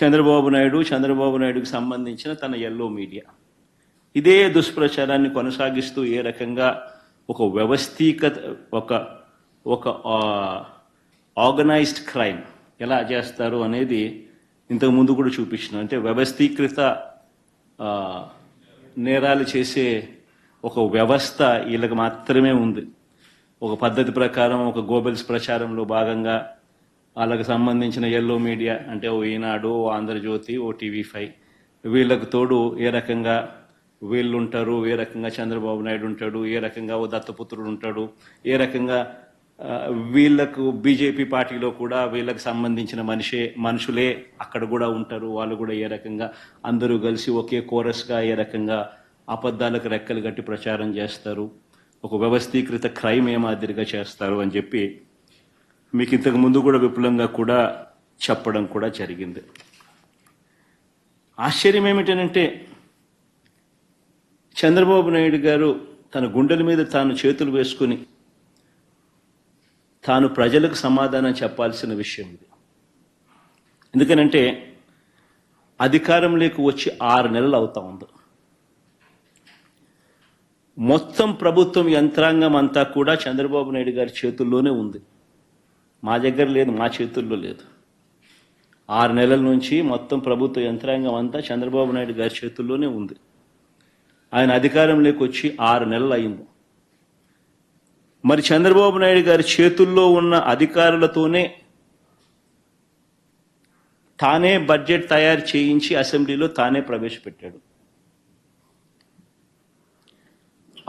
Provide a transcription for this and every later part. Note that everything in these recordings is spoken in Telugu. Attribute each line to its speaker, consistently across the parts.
Speaker 1: చంద్రబాబు నాయుడుకి సంబంధించిన తన ఎల్లో మీడియా ఇదే దుష్ప్రచారాన్ని కొనసాగిస్తూ ఏ రకంగా ఒక వ్యవస్థీకృత ఒక ఆర్గనైజ్డ్ క్రైమ్ ఎలా చేస్తారు అనేది ఇంతకు ముందు కూడా చూపించిన. అంటే వ్యవస్థీకృత నేరాలు చేసే ఒక వ్యవస్థ వీళ్ళకి మాత్రమే ఉంది. ఒక పద్ధతి ప్రకారం ఒక గోబెల్స్ ప్రచారంలో భాగంగా వాళ్ళకి సంబంధించిన ఎల్లో మీడియా అంటే ఓ ఈనాడు, ఓ ఆంధ్రజ్యోతి, ఓ టీవీ5 వీళ్ళకు తోడు ఏ రకంగా వీళ్ళు ఉంటారు, ఏ రకంగా చంద్రబాబు నాయుడు ఉంటాడు, ఏ రకంగా ఓ దత్తపుత్రుడు ఉంటాడు, ఏ రకంగా వీళ్ళకు బీజేపీ పార్టీలో కూడా వీళ్ళకి సంబంధించిన మనుషులే అక్కడ కూడా ఉంటారు. వాళ్ళు కూడా ఏ రకంగా అందరూ కలిసి ఒకే కోరస్గా ఏ రకంగా అబద్ధాలకు రెక్కలు గట్టి ప్రచారం చేస్తారు, ఒక వ్యవస్థీకృత క్రైమ్ ఏ మాదిరిగా చేస్తారు అని చెప్పి మీకు ఇంతకు ముందు కూడా విపులంగా కూడా చెప్పడం కూడా జరిగింది. ఆశ్చర్యం ఏమిటనంటే చంద్రబాబు నాయుడు గారు తన గుండెల మీద తాను చేతులు వేసుకుని తాను ప్రజలకు సమాధానం చెప్పాల్సిన విషయం ఇది. ఎందుకనంటే అధికారంలోకి వచ్చి 6 నెలలు అవుతా ఉంది. మొత్తం ప్రభుత్వం యంత్రాంగం అంతా కూడా చంద్రబాబు నాయుడు గారి చేతుల్లోనే ఉంది. మా దగ్గర లేదు, మా చేతుల్లో లేదు. 6 నెలల నుంచి మొత్తం ప్రభుత్వ యంత్రాంగం అంతా చంద్రబాబు నాయుడు గారి చేతుల్లోనే ఉంది. ఆయన అధికారంలోకి వచ్చి 6 నెలలు అయింది. మరి చంద్రబాబు నాయుడు గారి చేతుల్లో ఉన్న అధికారులతోనే తానే బడ్జెట్ తయారు చేయించి అసెంబ్లీలో తానే ప్రవేశపెట్టాడు.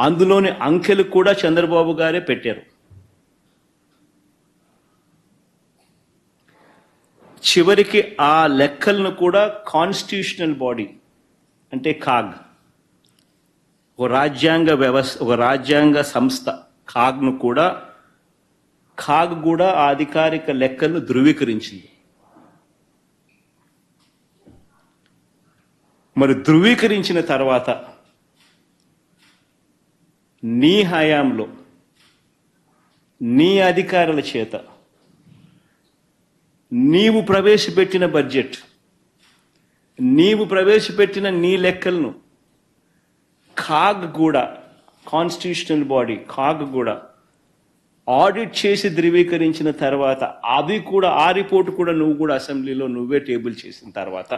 Speaker 1: అందులోని అంకెలు కూడా చంద్రబాబు గారే పెట్టారు. చివరికి ఆ లెక్కలను కూడా కాన్స్టిట్యూషనల్ బాడీ అంటే కాగ్, ఒక రాజ్యాంగ వ్యవస్థ, ఒక రాజ్యాంగ సంస్థ కాగ్ కూడా ఆ అధికారిక లెక్కలను ధృవీకరించింది. మరి ధృవీకరించిన తర్వాత నీ హయాంలో నీ అధికారుల చేత నీవు ప్రవేశపెట్టిన బడ్జెట్, నీవు ప్రవేశపెట్టిన నీ లెక్కలను కాగ్ కూడా, కాన్స్టిట్యూషనల్ బాడీ కాగ్ కూడా ఆడిట్ చేసి ధృవీకరించిన తర్వాత అది కూడా ఆ రిపోర్ట్ కూడా నువ్వు కూడా అసెంబ్లీలో నువ్వే టేబుల్ చేసిన తర్వాత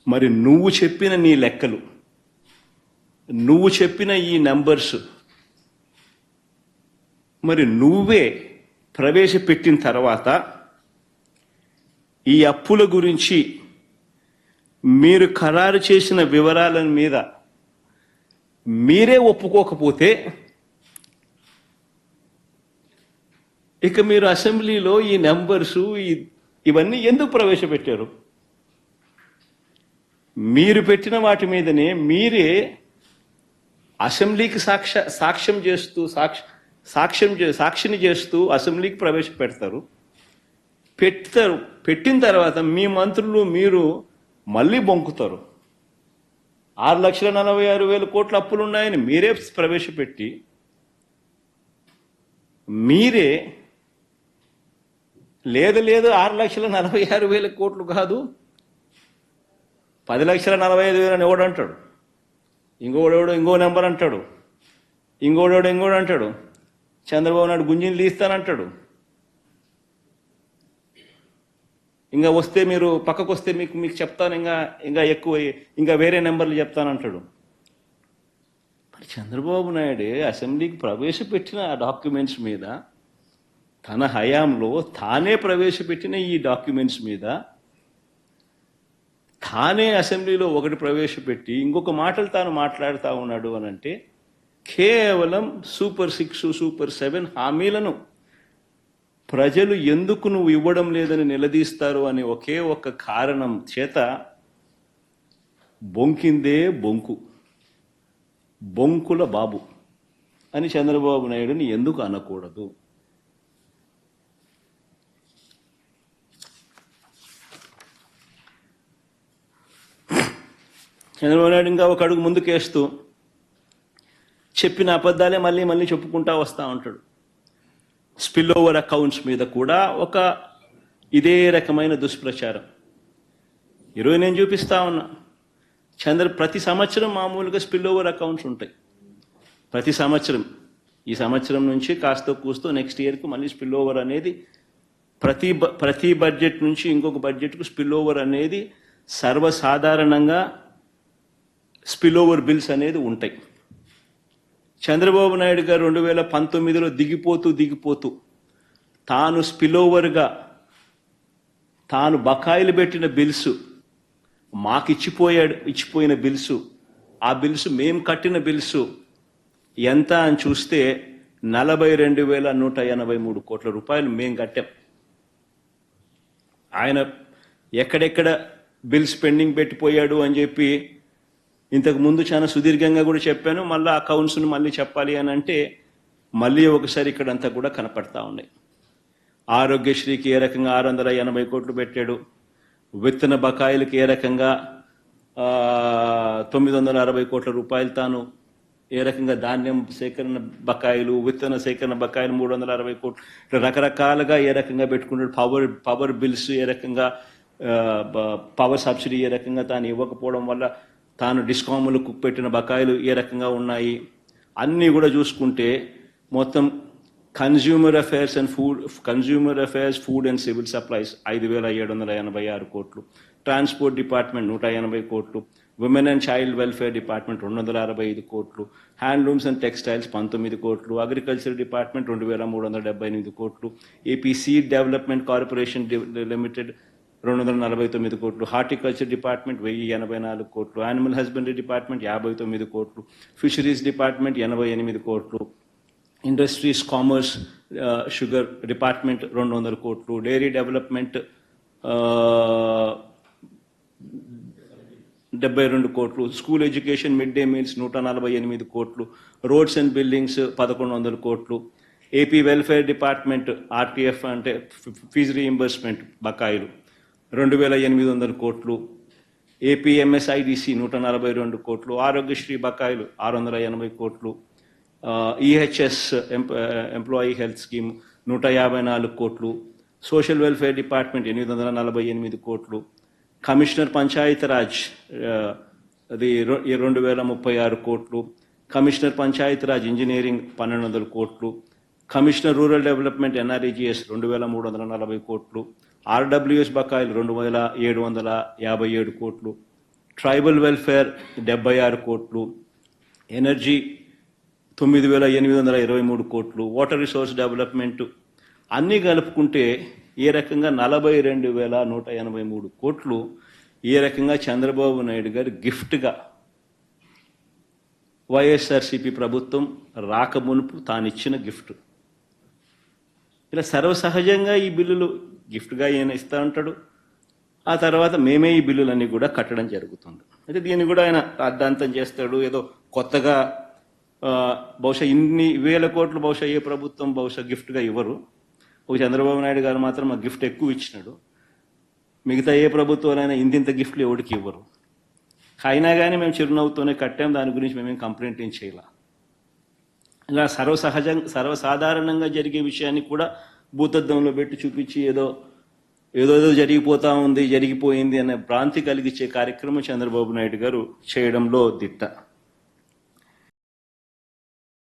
Speaker 1: మరి నువ్వు చెప్పిన నీ లెక్కలు, నువ్వు చెప్పిన ఈ నంబర్స్ మరి నువ్వే ప్రవేశపెట్టిన తర్వాత ఈ అప్పుల గురించి మీరు ఖరారు చేసిన వివరాల మీద మీరే ఒప్పుకోకపోతే ఇక మీరు అసెంబ్లీలో ఈ నెంబర్సు ఇవన్నీ ఎందుకు ప్రవేశపెట్టారు? మీరు పెట్టిన వాటి మీదనే మీరే అసెంబ్లీకి సాక్షిని చేస్తూ అసెంబ్లీకి ప్రవేశపెడతారు. పెట్టిన తర్వాత మీ మంత్రులు మీరు మళ్ళీ బొంకుతారు. 6,46,000 కోట్ల అప్పులున్నాయని మీరే ప్రవేశపెట్టి మీరే లేదు 6,46,000 కోట్లు కాదు 10,45,000 అని ఎవడు అంటాడు, ఇంకోడెవడో ఇంకో నెంబర్ అంటాడు, ఇంకోడెవడో ఇంకోడు అంటాడు, చంద్రబాబు నాయుడు గుంజిని తీస్తానంటాడు, ఇంకా వస్తే మీరు పక్కకు వస్తే మీకు చెప్తాను, ఇంకా ఎక్కువ ఇంకా వేరే నెంబర్లు చెప్తానంటాడు. మరి చంద్రబాబు నాయుడు అసెంబ్లీకి ప్రవేశపెట్టిన ఆ డాక్యుమెంట్స్ మీద, తన హయాంలో తానే ప్రవేశపెట్టిన ఈ డాక్యుమెంట్స్ మీద తానే అసెంబ్లీలో ఒకటి ప్రవేశపెట్టి ఇంకొక మాటలు తాను మాట్లాడుతూ ఉన్నాడు అని అంటే కేవలం సూపర్ 6, సూపర్ 7 హామీలను ప్రజలు ఎందుకు నువ్వు ఇవ్వడం లేదని నిలదీస్తారు అనే ఒకే ఒక్క కారణం చేత బొంకిందే బొంకుల బాబు అని చంద్రబాబు నాయుడుని ఎందుకు అనకూడదు? చంద్రబాబు నాయుడు ఇంకా ఒక అడుగు ముందుకేస్తూ చెప్పిన అబద్ధాలే మళ్ళీ చెప్పుకుంటా వస్తూ ఉంటాడు. స్పిల్ ఓవర్ అకౌంట్స్ మీద కూడా ఒక ఇదే రకమైన దుష్ప్రచారం. ఈరోజు నేను చూపిస్తా ఉన్నా, ప్రతి సంవత్సరం మామూలుగా స్పిల్ ఓవర్ అకౌంట్స్ ఉంటాయి. ప్రతి సంవత్సరం, ఈ సంవత్సరం నుంచి కాస్త కూస్తో నెక్స్ట్ ఇయర్కు మళ్ళీ స్పిల్ ఓవర్ అనేది ప్రతి బడ్జెట్ నుంచి ఇంకొక బడ్జెట్కు స్పిల్ ఓవర్ అనేది సర్వసాధారణంగా స్పిల్ ఓవర్ బిల్స్ అనేది ఉంటాయి. చంద్రబాబు నాయుడు గారు 2019లో దిగిపోతూ తాను స్పిల్ ఓవర్గా తాను బకాయిలు పెట్టిన బిల్స్ మాకు ఇచ్చిపోయిన బిల్స్, ఆ బిల్స్ మేము కట్టిన బిల్స్ ఎంత అని చూస్తే 42,183 కోట్ల రూపాయలు మేము కట్టాం. ఆయన ఎక్కడెక్కడ బిల్స్ పెండింగ్ పెట్టిపోయాడు అని చెప్పి ఇంతకు ముందు చాలా సుదీర్ఘంగా కూడా చెప్పాను. మళ్ళీ అకౌంట్స్ను మళ్ళీ చెప్పాలి అని అంటే మళ్ళీ ఒకసారి ఇక్కడంతా కూడా కనపడతా ఉన్నాయి. ఆరోగ్యశ్రీకి ఏ రకంగా 680 కోట్లు పెట్టాడు, విత్తన బకాయిలకి ఏ రకంగా 960 కోట్ల రూపాయలు తాను ఏ రకంగా ధాన్యం సేకరణ బకాయిలు, విత్తన సేకరణ బకాయిలు 360 కోట్లు, ఇట్లా రకరకాలుగా ఏ రకంగా పెట్టుకుంటాడు. పవర్ బిల్స్ ఏ రకంగా, పవర్ సబ్సిడీ ఏ రకంగా తాను ఇవ్వకపోవడం వల్ల తాను డిస్కాములకు పెట్టిన బకాయిలు ఏ రకంగా ఉన్నాయి అన్నీ కూడా చూసుకుంటే మొత్తం consumer affairs food and civil supplies 5,786 కోట్లు, ట్రాన్స్పోర్ట్ డిపార్ట్మెంట్ 180 కోట్లు, women and child welfare department 265 కోట్లు, హ్యాండ్లూమ్స్ అండ్ టెక్స్టైల్స్ 19 కోట్లు, అగ్రికల్చర్ డిపార్ట్మెంట్ 2,378 కోట్లు, AP seed development corporation limited 249 కోట్లు, హార్టికల్చర్ డిపార్ట్మెంట్ 1,084 కోట్లు, యానిమల్ హస్బెండరీ డిపార్ట్మెంట్ 59 కోట్లు, ఫిషరీస్ డిపార్ట్మెంట్ 88 కోట్లు, ఇండస్ట్రీస్ కామర్స్ షుగర్ డిపార్ట్మెంట్ 200 కోట్లు, డైరీ డెవలప్మెంట్ 72 కోట్లు, school education mid day meals 148 కోట్లు, రోడ్స్ అండ్ బిల్డింగ్స్ 1,100 కోట్లు, ఏపీ వెల్ఫేర్ డిపార్ట్మెంట్ ఆర్టీఎఫ్ అంటే ఫీజు రీయింబర్స్మెంట్ బకాయిలు 2,800 కోట్లు, ఏపీ ఎంఎస్ఐడిసి 142 కోట్లు, ఆరోగ్యశ్రీ బకాయిలు 680 కోట్లు, ఈహెచ్ఎస్ ఎంప్లాయీ హెల్త్ స్కీమ్ 154 కోట్లు, సోషల్ వెల్ఫేర్ డిపార్ట్మెంట్ 848 కోట్లు, కమిషనర్ పంచాయతీరాజ్ అది 2,036 కోట్లు, కమిషనర్ పంచాయతీరాజ్ ఇంజనీరింగ్ 1,200 కోట్లు, కమిషనర్ రూరల్ డెవలప్మెంట్ ఎన్ఆర్ఈజీఎస్ 2,340 కోట్లు, ఆర్డబ్ల్యూఎస్ బకాయిలు 2,757 కోట్లు, ట్రైబల్ వెల్ఫేర్ 76 కోట్లు, ఎనర్జీ 9,823 కోట్లు, వాటర్ రిసోర్స్ డెవలప్మెంట్ అన్నీ కలుపుకుంటే ఏ రకంగా 42,183 కోట్లు ఏ రకంగా చంద్రబాబు నాయుడు గారు గిఫ్ట్గా వైఎస్ఆర్సీపీ ప్రభుత్వం రాకమునుపు తానిచ్చిన గిఫ్ట్. ఇలా సర్వసహజంగా ఈ బిల్లులు గిఫ్ట్గా ఈయన ఇస్తూ ఉంటాడు. ఆ తర్వాత మేమే ఈ బిల్లులన్నీ కూడా కట్టడం జరుగుతుంది. అయితే దీన్ని కూడా ఆయన అర్ధాంతం చేస్తాడు. ఏదో కొత్తగా బహుశా ఇన్ని వేల కోట్లు బహుశా ఏ ప్రభుత్వం బహుశా గిఫ్ట్గా ఇవ్వరు. ఒక చంద్రబాబు నాయుడు గారు మాత్రం ఆ గిఫ్ట్ ఎక్కువ ఇచ్చినాడు. మిగతా ఏ ప్రభుత్వాలైనా ఇంతింత గిఫ్ట్లు ఎవరికి ఇవ్వరు. అయినా కానీ మేము చిరునవ్వుతోనే కట్టాం, దాని గురించి మేమేం కంప్లైంట్ ఏం చేయాల. ఇలా సర్వసాధారణంగా జరిగే విషయాన్ని కూడా భూతద్దంలో పెట్టి చూపించి ఏదో జరిగిపోతా ఉంది, జరిగిపోయింది అనే భ్రాంతి కలిగించే కార్యక్రమం చంద్రబాబు నాయుడు గారు చేయడంలో దిట్ట.